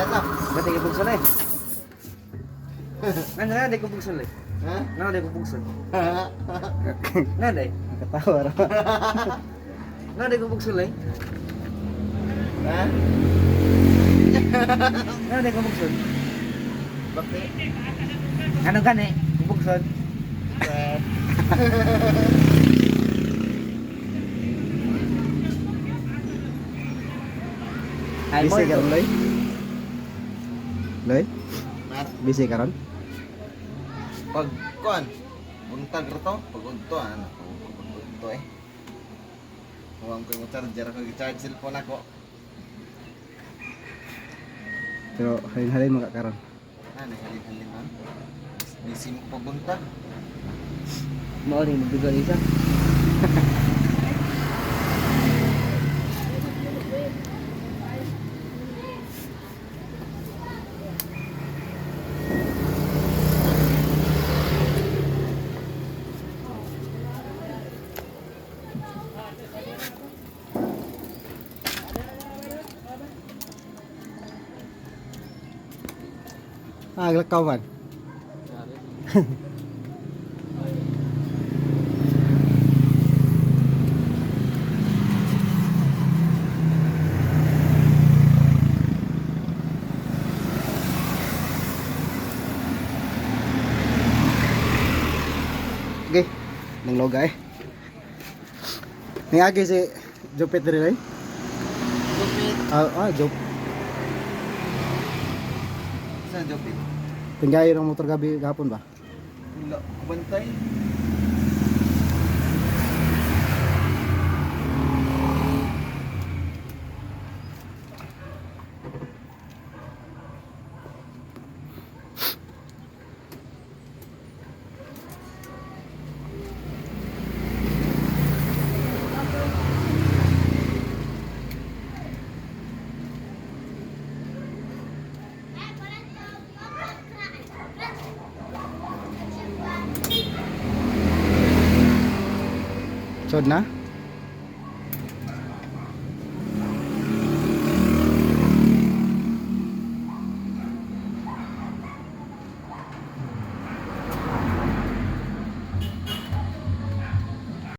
na. Dati ko bugson eh. Nanda ko bugson eh. Ha? Nanda ko bugson. Nanda. Katawa ra. Nanda ko bugson eh. Ha? Nanda ko bugson. Bakit? Anong kan eh? Bugson. Ay mo. Busy karon Loy? Loy? Mar, Busy karon? pag kuan, buntag ra to, pag unto ano, pag unto eh. Huwag ko yung charger ako, i-charge cellphone ako. Pero halin-halin makakaron. Ano, halin-halin man. Busy mo pagbunta. Mao ni magdugal isa. Lakaw man. Okay, nang loga eh. Ning agi si Jupiter rin. Jupit. Jup. Saan Jupit? Tinggayo ng motor gabi gapon ba? Wala, bantay. Sod na?